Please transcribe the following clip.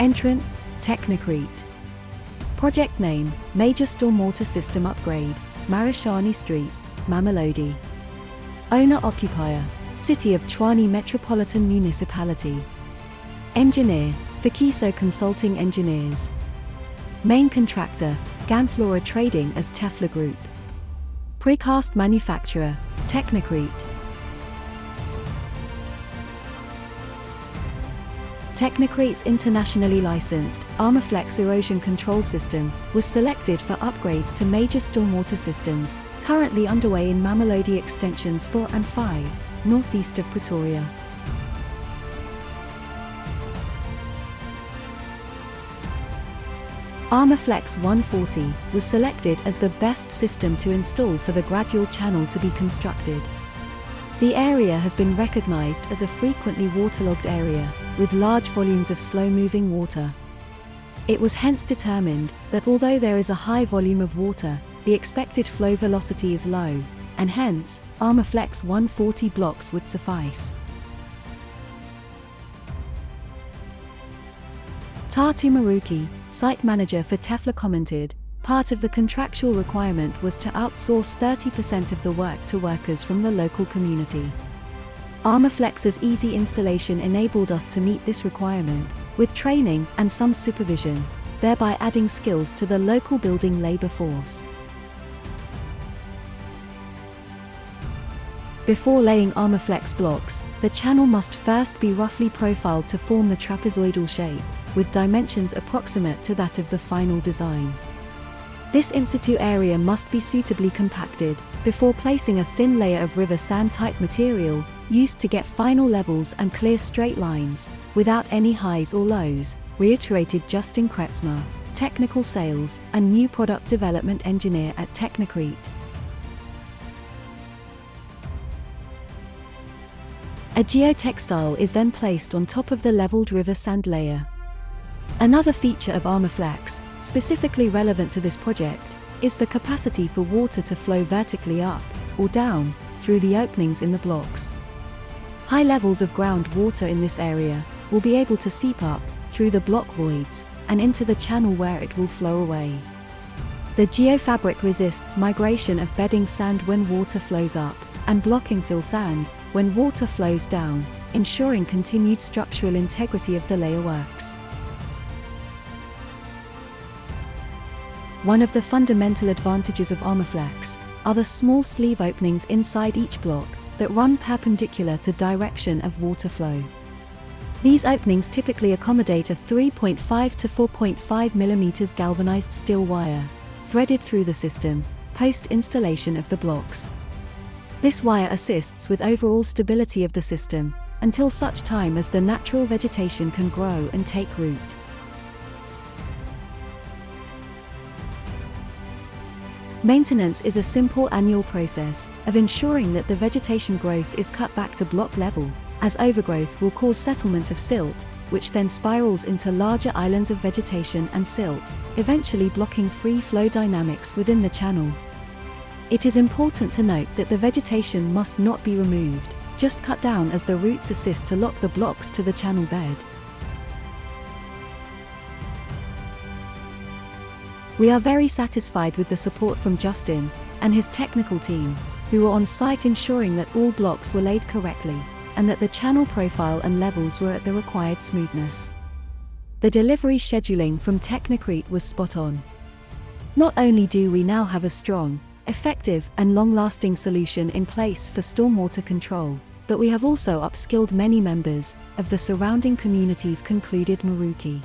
Entrant, Technicrete. Project name, Major Stormwater System Upgrade, Marishane Street, Mamelodi. Owner Occupier, City of Tshwane Metropolitan Municipality. Engineer, Phekiso Consulting Engineers. Main contractor, Ganflora Trading as Tefla Group. Precast manufacturer, Technicrete. Technicrete's internationally licensed Armorflex erosion control system was selected for upgrades to major stormwater systems, currently underway in Mamelodi extensions 4 and 5, northeast of Pretoria. Armorflex 140 was selected as the best system to install for the gradual channel to be constructed. The area has been recognized as a frequently waterlogged area, with large volumes of slow-moving water. It was hence determined that although there is a high volume of water, the expected flow velocity is low, and hence, Armorflex 140 blocks would suffice. Tatu Maruki, site manager for Tefla, commented, "Part of the contractual requirement was to outsource 30% of the work to workers from the local community. Armorflex's easy installation enabled us to meet this requirement, with training and some supervision, thereby adding skills to the local building labor force." Before laying Armorflex blocks, the channel must first be roughly profiled to form the trapezoidal shape, with dimensions approximate to that of the final design. This in-situ area must be suitably compacted, before placing a thin layer of river sand-type material, used to get final levels and clear straight lines, without any highs or lows, reiterated Justin Kretzmer, Technical Sales and New Product Development Engineer at Technicrete. A geotextile is then placed on top of the leveled river sand layer. Another feature of Armorflex, specifically relevant to this project, is the capacity for water to flow vertically up, or down, through the openings in the blocks. High levels of groundwater in this area will be able to seep up, through the block voids, and into the channel where it will flow away. The geofabric resists migration of bedding sand when water flows up, and blocking fill sand, when water flows down, ensuring continued structural integrity of the layer works. One of the fundamental advantages of Armorflex are the small sleeve openings inside each block that run perpendicular to direction of water flow. These openings typically accommodate a 3.5 to 4.5 mm galvanized steel wire, threaded through the system, post-installation of the blocks. This wire assists with overall stability of the system, until such time as the natural vegetation can grow and take root. Maintenance is a simple annual process of ensuring that the vegetation growth is cut back to block level, as overgrowth will cause settlement of silt, which then spirals into larger islands of vegetation and silt, eventually blocking free flow dynamics within the channel. It is important to note that the vegetation must not be removed, just cut down, as the roots assist to lock the blocks to the channel bed. We are very satisfied with the support from Justin and his technical team, who were on site ensuring that all blocks were laid correctly, and that the channel profile and levels were at the required smoothness. The delivery scheduling from Technicrete was spot on. Not only do we now have a strong, effective and long-lasting solution in place for stormwater control, but we have also upskilled many members of the surrounding communities, concluded Maruki.